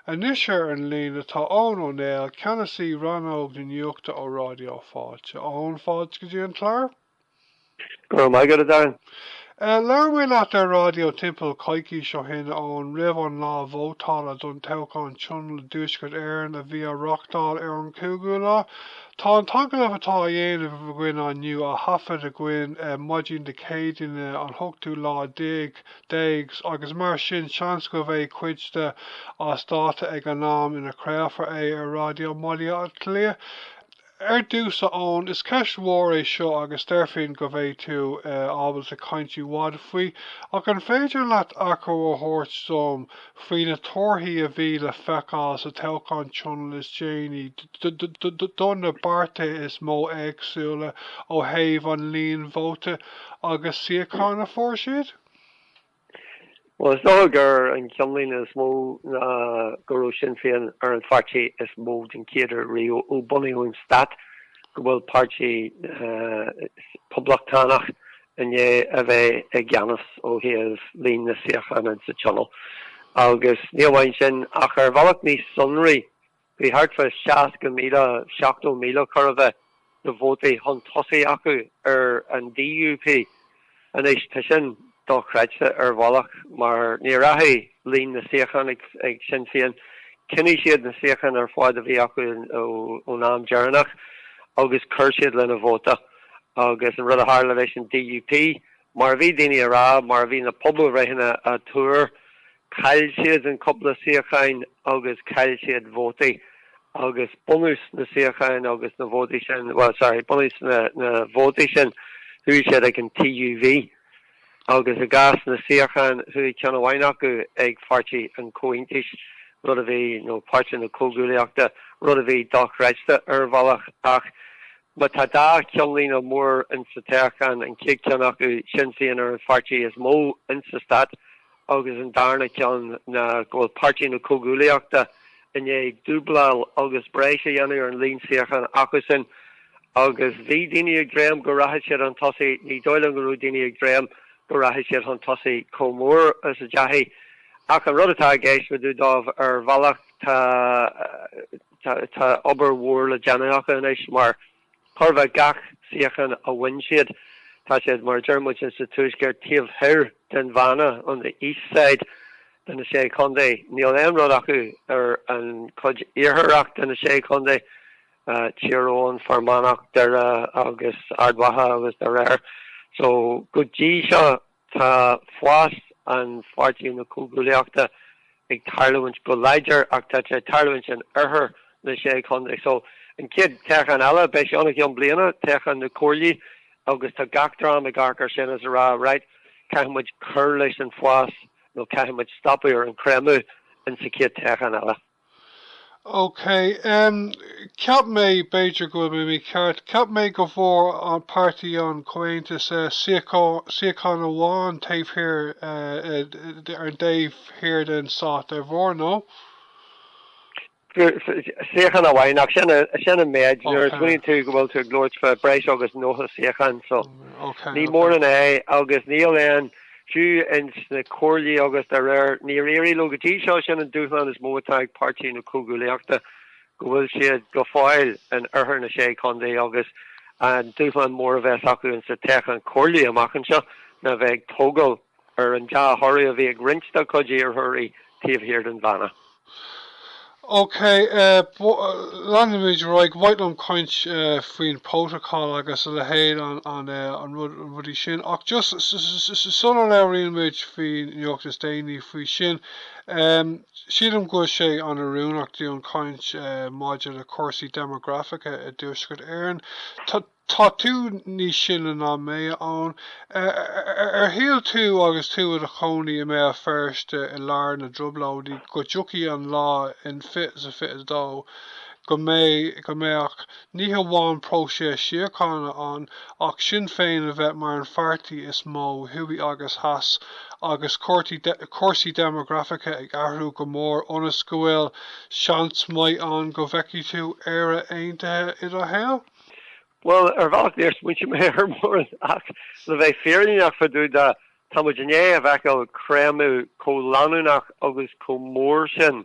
Anisir an lína tá Ó Néill, Ceannasaí Rannóg den Nuachta ó Raidió Fáilte. Ón fád go dtí an clár? Go mai go Darren. Leir mé leat ar radio timpeall caiicí seo hin ón ribh an lá bhótála don Toghchán Tionóil dúisceart Éireann a bhí a rochtáil ar an cúgú lá. Tá an tanca leh atá a dhéanamh gcuin aniu a hafad a gcuin maidín de céideanna an thugtú lá déag agus mar sin seans go bheith cuidste as dáta ag an nám ina chréalfar é ar radio Madia at clia. Dúsa ón is ceist mhór é seo agus deirfinn go bhéh tú ábal a caintí bhád faoi ach an féidir leat acu ó thabhairt som faoi na torthaí a bhí le feicáil sa Toghchán Tionóil is déanaí don na barta is mó éagsúla ó thaobh an líon bhóta agus siacán a fór siad? Well, it's not an Ceannasaí is mó gurú sin féin ar an fartí is mó den céidir rio ó bunaíún stat go bhfuil páirtí poblachtanach inné a bheith ag Ceannas ó thaobh líon na siachan an sa Tionóil. Agus níomhain sin ach ar bhealach níos sunraí bhí hart fa 60 míle chur a bheith na bhótaí chun tosaí acu ar an DUP an éis tá sin dá chreidte ar bhealach mar ní rathú líon na siachan ag sin féin cinní siad na siachan ar fáid a bhí acu ó nám dearnach agus chuir siad lena bhóta agus an rud a hála leis an DUP mar bhí daoine ará mar bhí na pobl réithinna a túr cail siad an coppla siacháin agus cail siad bhótaí agus bunús na siacháin agus na bhótaí sin bunús na bhótaí sin thuí siad ag an TUV agus a gas na siachan hu ceanna bhain acu ag fartí an cóintis rud a bhí páirte na cógúlaíochta rud a bhí dá chreidte ar bhealach ach ma tá dá ceanlín mór in sa teachan an cé cean acu sin féin ar an fartí is mó in sa stad agus an darna cean na ghfuil páirtí na cógúlaíochta inné ag dúblail agus breise dhéanú ar an líon siachan acu sin agus bhí daoine ag dréim go raithe siad an tosaí ní dóil an gurú daoine ag dréim go raithe siad an tosaí comór as a deathaí ach an rud atá géis fa dú dámh ar bhealach tá obair mhór le deanacha in éis mar churbh gach siachan a bhain siad tá siad mar dearmid in sa dTuaisceart taobh thir den bhana on the east side den na sé condé níl éon rud acu ar an chud iarthach den na sé condé tíorón farmánach deire agus ardmhatha agus de réir so go dtí seo tá fás an fartí na cógúlaíochta ag tarlahaint go leidir ach tá sé tarlahaint an arthar na sé condé so an céad techan eile beis annach an bliana techan na cóirlí agus tá gachtarán a garcar sin as a rá right caiimiid chur leis an fás nó caiimiid stoppaí ar an crémú in sa céad techan eile. Okay, ceap mé beidir go mé ceart, ceap mé go bhór an party an cointas siacán a bháin taobh hir ar Dave hir den sát ar bhór nó? Siachan a bhain ach sin a méid nuair swinning tú go bhfuil tú glóid fa breis agus nócha siachan so ní mór an é agus níl éon fiú in na cóirlí agus de réir ní réirí logadtí seo sin an dúchán is mótá ag páirtí na cógúlaíochta go bhfuil siad go fáil an arthar na sé condé agus an dúchán mór a bheith acu in sa techan cóirlí amachchan seo na bheith tógal ar an deathirí a bhí ag rinsta codí ar thuirí taobh hir den bhana. Okay, lanimid roig white on coinch faoin protocol agus le héad an rudí sin ach just son leiríonmuid faoin Nuachtas déanaí faoi sin siad am go sé an arúnachtaí an coinch maidide le Cúrsaí demografica a dúisceart Éireann tá tú ní sin an ná mé an híal tú agus tú a choní a mé a first I lár na droblódí go dúcií an lá in fit as dó go méach ní bháin pro sé siacána an ach sin féin a bheith mar an fartí is mó thuí agus has agus Cúrsaí demografica ag ahrú go mór onas go bhfuil seans mai an go bheici tú éire aontaithe I a héal? Well, bhealach níos muinte mé ar mór ach le bheith féarlíach fa dú da tá muidirné a bheith créimú có leanúnach agus có mór sin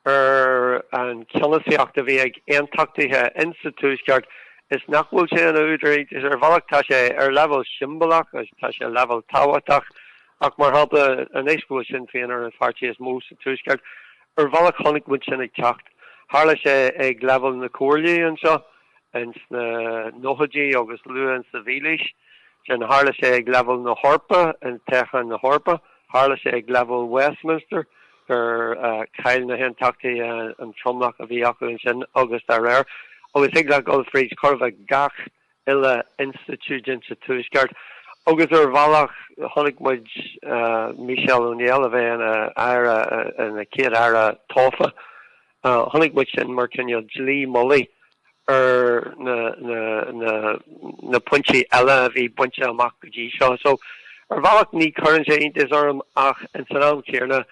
an Ceannasaí bhí ag aontachtithe insa dTuaisceart is nachhfuil sé an údra is bhalach tá sé level simbolach agus tá sé level táhaach ach mar hapla an éisbúil sin féin an fartí is mó sa dTuaisceart bhalach chonig muid sin ag teacht. Hála sé ag level na Cúrsaí an seo ins na nóchadí agus luúan sa bhílis sin hála sé ag level na Horpa an techan na Horpa hála sé ag level Westminster cail na aontaachtaí an tromlach a bhí acu sin agus ar réir agus ag le Godfrey's curva gach ile institute sa dTuaisceart agus bhalach chonig muid Michelle O'Néill a bheith an a céad ara tófa chonig muid sin mar cinneal dlí molly na puntí eile a bhí buinte amach go dtí seo so bhalach ní chuann sé intas orm ach an san am céarna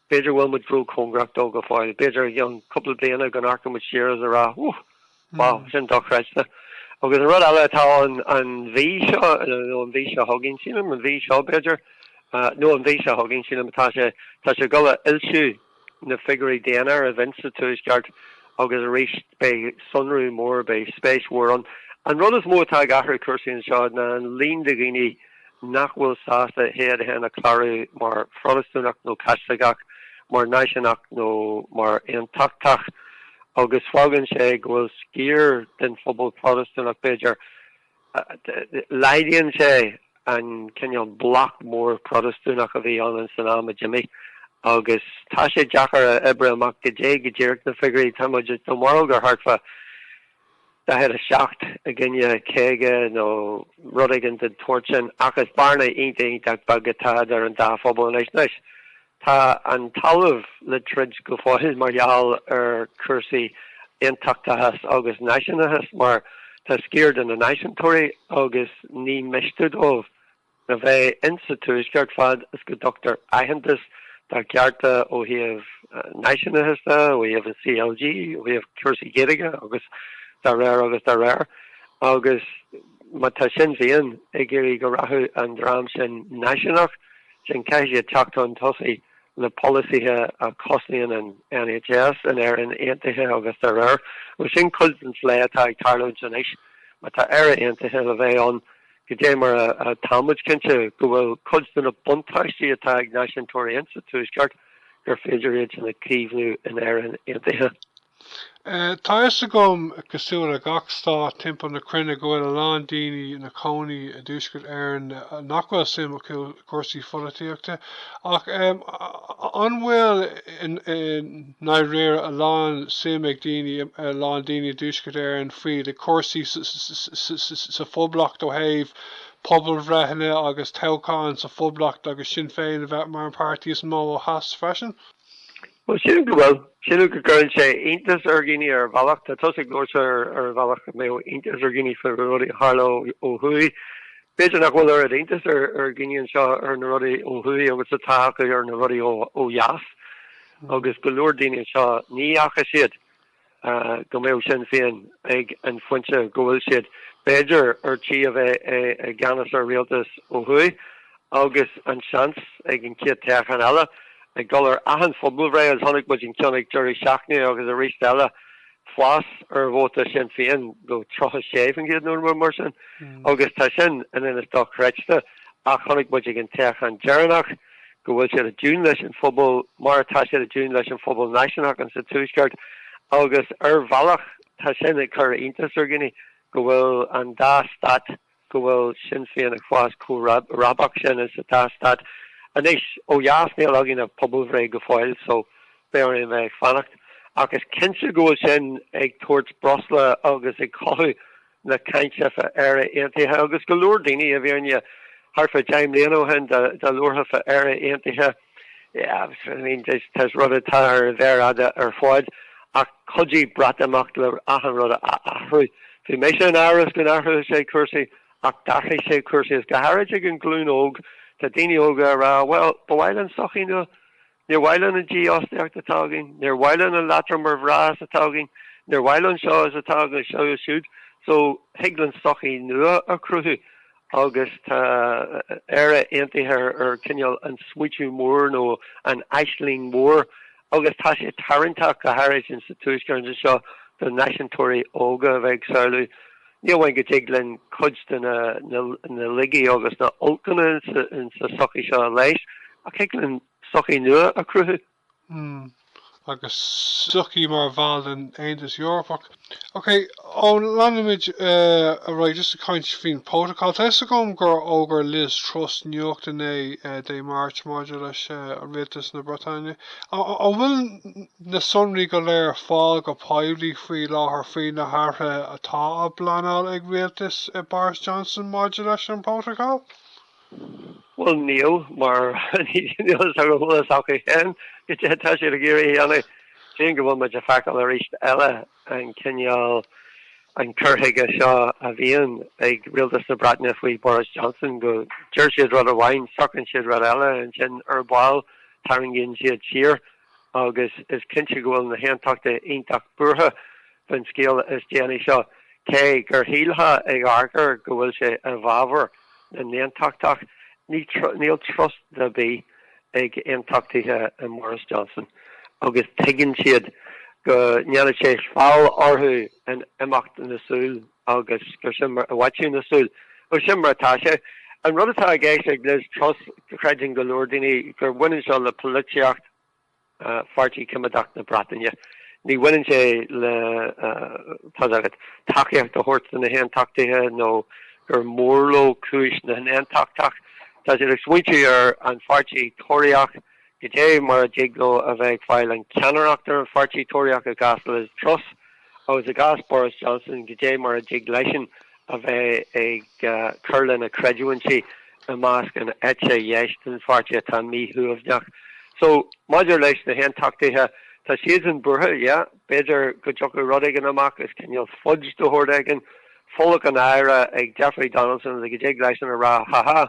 beidir bhfuil muid brú congracht ó go fáil beidir an couple bliana gan arca muid siar a rá wow sin dochreiste agus an rud eile atá an bhí seo nó an bhí seo thugann sílam an bhí seo beidir nó an bhí seo thugann sílam tá sé gola ilsiú na figurí déanaar a bhain sa dTuaisceart agus a rééis bei sunrú mór bei spéis mór an rud is mó tá gahar Cúrsaí an seo na an lín de gine nachhfuil sásta héad hena clarú mar frostúnach nó caistagach mar náisiach nó mar aontachtach agus fágann sé gohfuil scír den phobal Protestantach beidir leidíonn sé an cinneal blach mór Protestantach a bhí an san am a Jimmy agus tá sé deachar a ibre amach go ddéirc na figurí táidir tomorrow gur hartfa da had a seacht a gnne céige nó rudigan den Toghchán agus barna inting ag bagatá ar an dá phobal leis tá an talamh le trid go fáil marall Cúrsaí aontachtachas agus naisianachas mar tá scéir den na naisiantóirí agus ní meistúd óh na bheith insa dTuaisceart fad is go Dr. Aihantas tá cearta ó híomh naisianachasta ó híomh an CLG ó híomh Cúrsaí géige agus dar réir agus má tá sin bhíon ag géirí go rathú an drám sin naisianach sin caiise teachtán tosaí le policíthe a cosnaíonn an NHS an Éireann aontaithe agus dar réir ó sin cultan lé atá ag tarlú éis má tá Éireann aontaithe a bheith an go dé mar a támuid cinnte go bhfuil cultan a buntáistí atá ag naisiantóirí insa dTuaisceart gur féidir réid in na críomhnú in Éireann aontaithe. Tá is gom cosúla gachstá timp na crunne gohfuil a lán daoine na cónaí a dúscail Éireann nachhfuil sim Cúrsaí polaitíochta ach an bhfuil ná réir a lán sim ag daoine a lán daoine dúscail Éireann faoi de Cúrsaí sa phoblacht ó thaobh pobl bhreithne agus Toghchán sa phoblacht agus sin féin a bheith mar an pártaí is mó ó has freisin? Well, sin go gurn sé intas gine ar bhalach tá tosig glóirse ar bhalach mé intas gine for rudi Harlow ó hui. Beidir nach bhfuil ar intas gine an seo ar na rudi ó hui agus atá ar na rudi ó jas agus go leor daine seo ní acha siad go mé sin féin ag an fuinte gohfuil siad beidir ar tí a bheith a ganas ar rialtas ó hui agus an seans ag an ciad teachan eile ag golar ahan phobal ré as honnig muid in ceannig jury seachne agus a ristella flas ar bhóta sin féin go trocha séh an géad nó mar sin agus tá sin in is dochreiste ach honnig muid an teachan jearnach go bhfuil sé a dún leis an phobal mar tá sé a dún leis an phobal naisianach an sa dTuaisceart agus ar bhalach tá sin ag chur intas gine go bhfuil an dá stat go bhfuil sin féin ag fás rabach sin is a dá stat anis ó jaasnéil agin a poblré go fáil so bear bheith fannacht agus kense go sin ag towards Brosla agus ag chohu na kaintsefa ere aontaithe agus go leor daoine a bhíonne harfa Jaim Léano hen da luorthafa ere aontaithe I mean tas rud atá ar bhéir ada ar fáid ach chodí brat amach le ahan rud a ahrú fi mé sé an áras gon ahrú sé Cúrsaí ach dacha sé Cúrsaí is go haraide an glún óg tá daine óga ra well bhhailen sochíú níor bhailen a dí osteach a tágin níor bhailen a latram mar bhrás a tágin níor bhailen seo is a tágan seo siúd so heglan sochí nua a cruthú agus tá aire aontaithe ar cineal an smuitiú mór nó an eisling mór agus tá sé tarintach go hairis in sa túiscearn seo the nationtóirí óga bheith saoú. Níl go tiglen cudst in na ligi agus na olcanna in sa sochi seo leith a keglen sochi nua a cruhu. Agus suki mar val in Eindas Europach. Okay, on lanimid a right just a kind fin protocol. Test gom gur ogre Liz Trust Nuachta de March modulas a ritas na Bealtaine. A will na sunri go leir fáil go paili free láhar free na hartha atá a blanal ag ritas Boris Johnson modulas an protocol? Well, Neil, mar Neil sa go hula sa hen. Get je tá sé a géirí anna sin go bhfuil muid a feáil a ríist eile an cinneáil an curthaige seo a bhíon ag rialtas na Breataine faoi Boris Johnson go dúir siad rud a bhain socann siad rud eile an sin ar báil tarangíonn siad siar agus is cinse go bhfuil na héantáachta ionach buartha fan scéal is déanaí seo cé gur híaltha ag arcar go bhfuil sé a bhábhar na néantáachtaach níl trust de bí ag intaktathe Boris Johnson agus tegin siad go neala sé fáil orthu an imacht na súl agus gur simmer a watchú na súl ó simmer atá sé an rud atá a géis ag Liz Truss creidir go leor daoine gur bhaineann seo le polaitíocht fartí cimadacht na Breataine ní bhaineann sé le takeíocht a hort na héantaktathe nó gur mórló cúis na héantachtach. Tá sé smuitiú ar an fartí tóireach go dé mar a jigló a bheith fáil an ceannareachtar an fartí tóireach a gas Liz Truss agus a gas Boris Johnson go dé mar a jigleisin a bheith ag curlin a creduancy a másc an etse dhéist an fartí atá míthúamhneach. So maidir leis na héantaktathe tá siad an burtha, beidir go deocha rud aigen amach is cinneal fudge do hord aigen folach an aire ag Jeffrey Donaldson a go jigleisin a rá haha.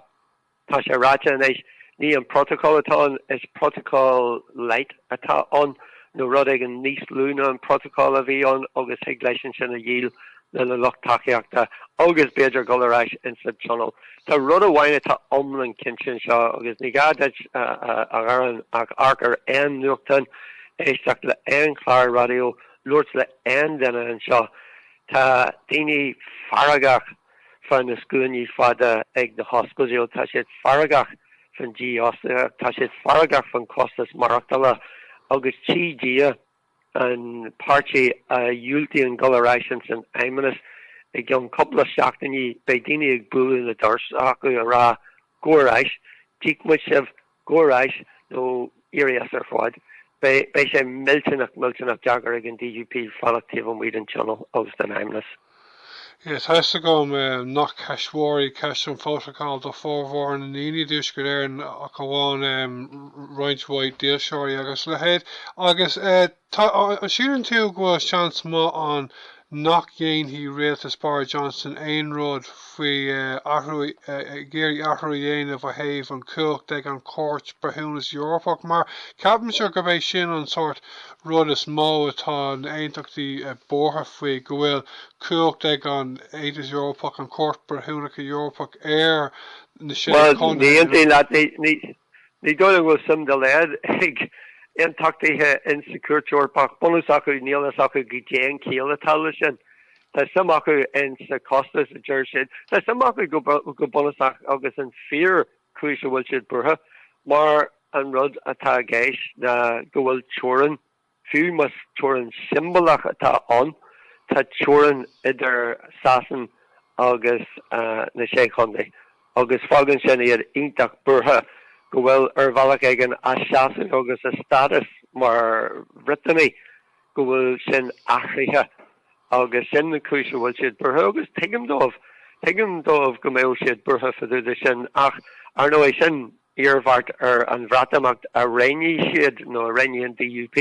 Tá sé ráte an éis ní an protocol atá is protocol leith atá an nó rud ag an níos lúna an protocol a bhí an agus higleisin sin a díl na le lochtaíachta agus beidir goráis in sa channel. Tá rud a bhaine tá omlan cinsin seo agus ní gaid an ag arcar an nuachtain éisteach le an chláir radio luirt le an dena an seo. Tá daoine faragach fan na scuaní fada ag na hoscoilio tá siad faragach fan díosta tá siad faragach fan costas marachtaile agus tídia an páirtí a dúiltaí an goláráis san aimimenas ag an coppla seachtaí be daoine ag buú na dors acu a rá góráis tímuid sibh góráis nó irías ar fáid be sé miltanach deagar ag an DUP fallachtíh an muid an channel agus den aimimenas. Yes, has to go knock cashwari cash and protocol the forward and any dish go there and a go right white deal shorty agus lehead agus shooting to go chance mo on knock gain he railed as Boris Johnson ein road free Gary Ahriain of a have and cook they on court perhunas Europe mar Captain sure go shin on sort road is mo atá ein took the borha free go cook they on 80s Europe and court perhunica Europe air the shit ní dóla go sim de lead ag an taktathe insecure Europach bonus acu níl acu go déan céal atá sin. Tá some acu in sa costas a jeirsid. Tá some acu go bonus agus an fear cruise bhfuil siad burtha mar an rud atá géis na go bhfuil teoran fiú mas teoran symbolach atá an tá teoran idir sasan agus na séchondaí agus fágan sin iad ionach burtha go bhfuil ar bhealach aigen a seasan agus a status mar Brittany go bhfuil sin achraithe agus sin na cúise bhfuil siad burtha agus tuigim dómh go méil siad burtha faúide sin ach ar nó é sin iarmhart ar an bhreatamach a réní siad nó a réní an DUP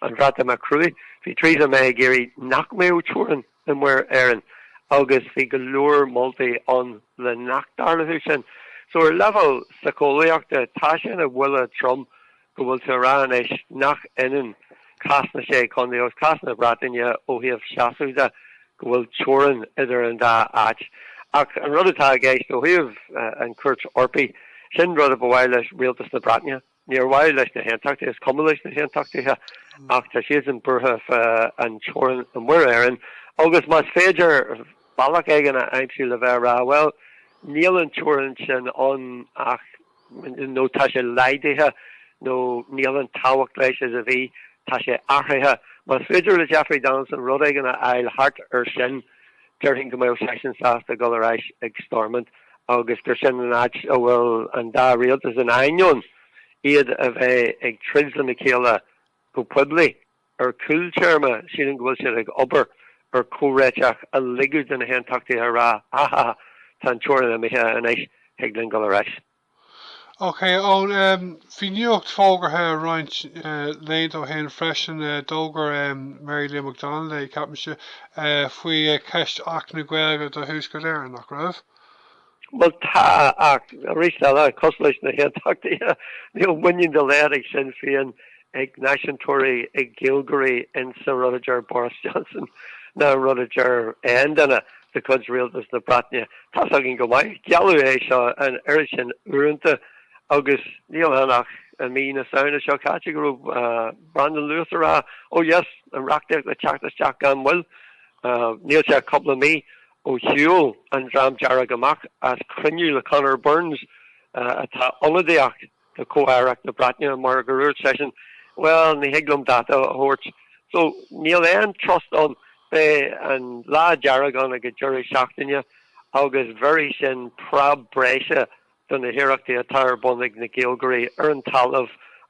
an bhreatamach cruí hí trísa mé géirí nach méú teoran na muir éireann agus hí go leor moltaí an le nachtarlathú sin. So ar level sacólaíochta tá sin a bhfuil trom go bhfuil sa rán éis nach inan casna sé chun os casna Breataine ó híomh seaasúda go bhfuil teoran idir an dá áit. Ach an rud atá géist ó híomh an cuirt orpaí sin rud a bhhail leis rialtas na Breataine near while leis na henachtaí is cum leis na henachtaí ach tá siad an burtha an choran an muir Éireann agus mas féidir ballach aigen a aimsú Labhair rá well níl an choran sin an ach nó tá sé leidithe nó níl an táhacht leis a bhí tá sé achraithe mas féidir le Jeffrey Donaldson rud aigen a eil hart sin deirhin go mbeadh sesin sásta go leis ag stormant agus gur sin an áit a bhfuil an dá rialtas an ainion iad a bheith ag trislan na céile go puebli ar cúltearma sin an ghfuil siad ag obair ar córéiteach a ligúd in na henachtaí rá tá an teorann a mithe an éis heaglann go leis. Okay, ón hí nuacht fógartha roint léint ó hen freisin dógur Mary Lee McDonald le capmise faoi ceist ach na Gaeilge do thuas go léir nach raibh? Well tá ach rístal cos leis na henachtaí níl bhain de léir ag sin fion ag naisiúntóirí ag Gilgurí in sa rudidir Boris Johnson na rudidir andanna the cuds rialtas na Bratne tá agin go mai gealú é seo an iri sin uanta agus níl hanach a mí na saona seo caite go Brandon Lewis rá yes an reachtaíocht le teachtas gan bhfuil níl sé coupla mí ó hiúil an dram dearag amach as cruniú le Conor Burns atá onadaíocht the co-airach na Bratne mar go ruúir session well ní higlum data a hort so níl an trust on an lá dearag an ag jury seachtaine agus very sin prab breise don na hiireachtaí atá bonnig na Gaeilgurí ar an talamh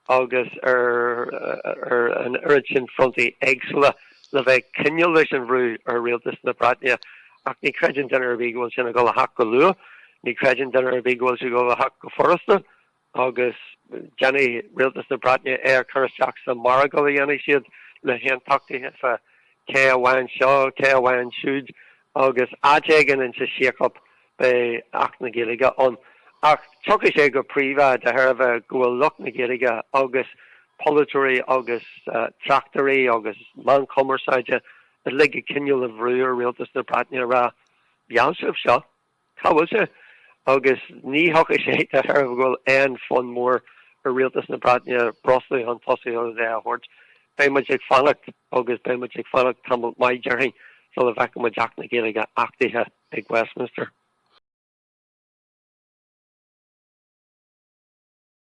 agus ar an urid sin frontaí éagsúla le bheith cinneal leis an bhrú ar rialtas na Bratne ach ní creideann den ar bhí gohfuil sin a go le hac go luath ní creideann den ar bhí gohfuil sin go le hac go forasta agus Jenny rialtas na Bratne ar chuisteach sa mar go dhéana siad le henachtaí fa cé amhain seo cé amhain siúd agus áideagan in sa siacop be ach na Gaeilge an ach tucha sé go príomha de tharbh gohfuil lucht na Gaeilge agus polaitíochta agus tractorí agus man commerceide a lig cinneal a bhrú rialtas na Bratne rá bealtaine seo cabhfuil sé agus ní thucha sé de tharbh gohfuil an fun mór ar rialtas na Bratne broslaí an tosaí ó a hort Beimid ag fannacht agus beimid ag fannacht tamil mai dearthaí so le bheith go Jack na Gaeilge achtaithe ag Westminster.